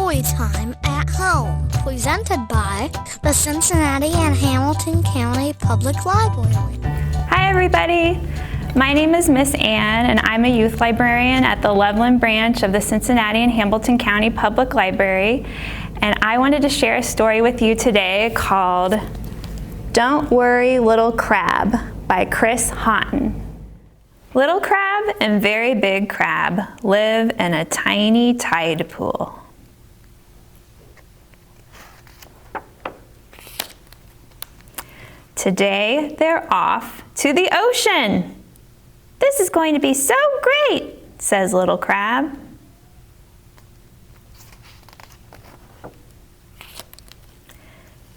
Storytime at Home, presented by the Cincinnati and Hamilton County Public Library. Hi everybody, my name is Miss Ann and I'm a youth librarian at the Loveland branch of the Cincinnati and Hamilton County Public Library, and I wanted to share a story with you today called Don't Worry Little Crab by Chris Haughton. Little crab and very big crab live in a tiny tide pool. Today they're off to the ocean. This is going to be so great, says Little Crab.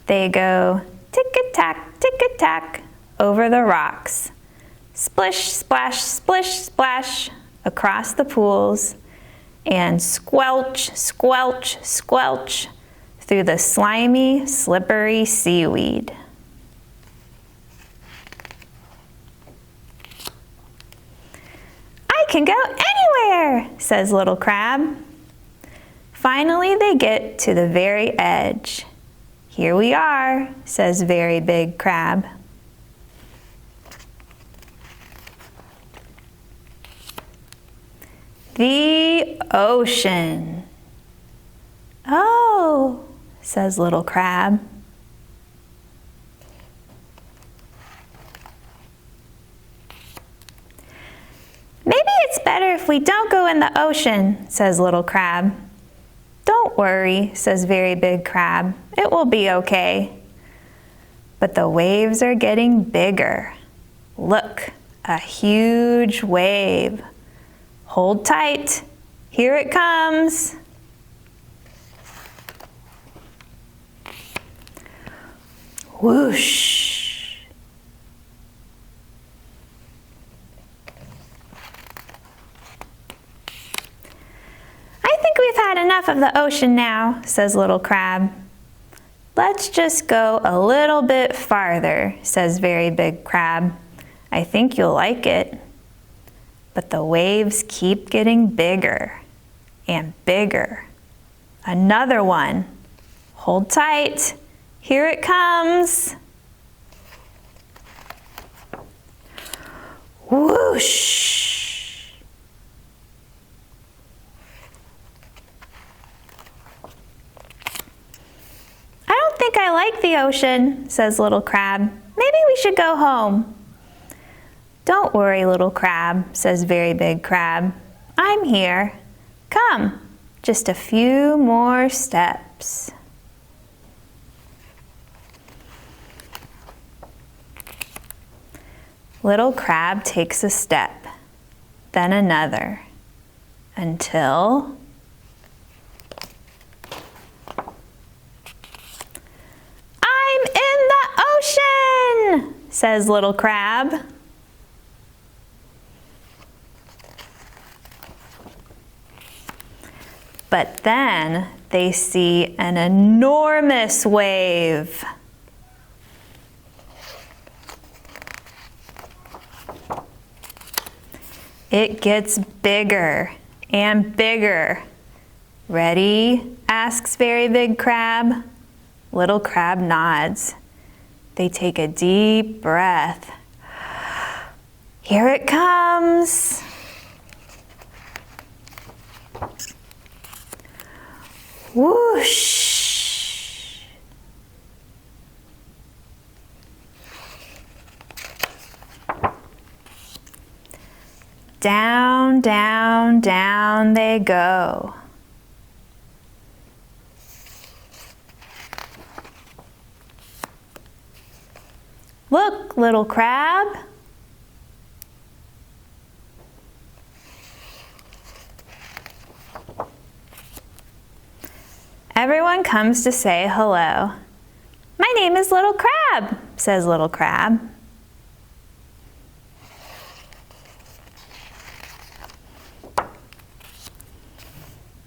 They go tick-a-tack, over the rocks. Splish, splash, splish, splash across the pools, and squelch, squelch, squelch through the slimy, slippery seaweed. I can go anywhere, says Little Crab. Finally, they get to the very edge. Here we are, says Very Big Crab. The ocean. Oh, says Little Crab. Maybe it's better if we don't go in the ocean, says Little Crab. Don't worry, says Very Big Crab. It will be okay. But the waves are getting bigger. Look, a huge wave. Hold tight. Here it comes. Whoosh. I think we've had enough of the ocean now, says Little Crab. Let's just go a little bit farther, says Very Big Crab. I think you'll like it. But the waves keep getting bigger and bigger. Another one. Hold tight. Here it comes. Whoosh. I don't think I like the ocean, says Little Crab. Maybe we should go home. Don't worry, Little Crab, says Very Big Crab. I'm here. Come, just a few more steps. Little Crab takes a step, then another, until I'm in the ocean, says Little Crab. But then they see an enormous wave. It gets bigger and bigger. Ready? Asks Very Big Crab. Little Crab nods. They take a deep breath. Here it comes. Whoosh! Down, down, down they go. Look, Little Crab. Everyone comes to say hello. My name is Little Crab, says Little Crab.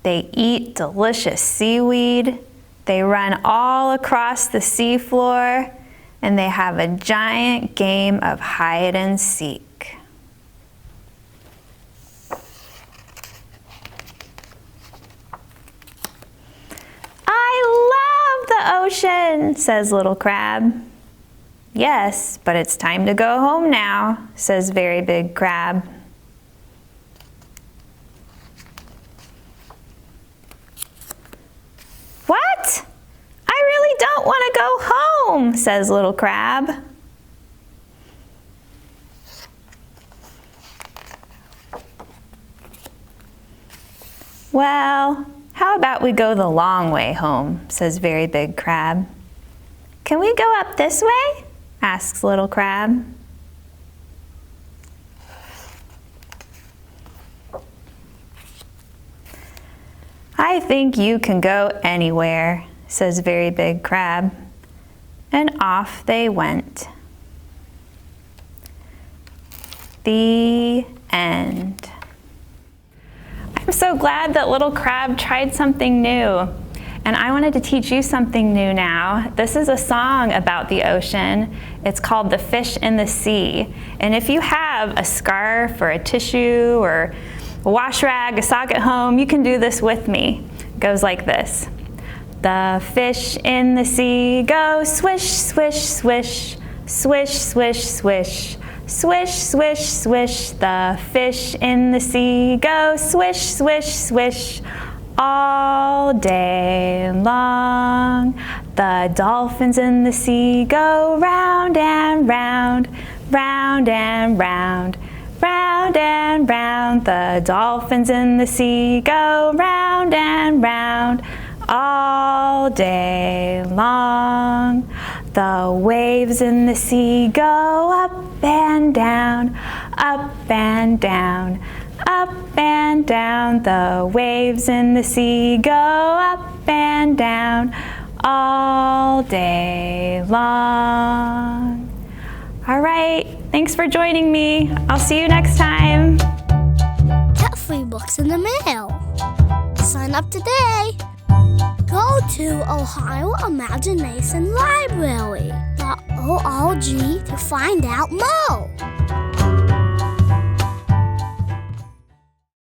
They eat delicious seaweed. They run all across the seafloor, and they have a giant game of hide and seek. the ocean, says Little Crab. Yes, but it's time to go home now, says Very Big Crab. What? I really don't want to go home, says Little Crab. Well, how about we go the long way home, says Very Big Crab. Can we go up this way? Asks Little Crab. I think you can go anywhere, says Very Big Crab. And off they went. The end. I'm so glad that Little Crab tried something new. And I wanted to teach you something new now. This is a song about the ocean. It's called The Fish in the Sea. And if you have a scarf or a tissue or a wash rag, a sock at home, you can do this with me. It goes like this. The fish in the sea go swish, swish, swish, swish, swish, swish. Swish, swish, swish, the fish in the sea go swish, swish, swish, all day long. The dolphins in the sea go round and round, round and round, round and round. The dolphins in the sea go round and round, all day long. The waves in the sea go up and down, up and down, up and down. The waves in the sea go up and down, all day long. All right, thanks for joining me. I'll see you next time. Get free books in the mail. Sign up today. Go to Ohio Imagination Library.org to find out more.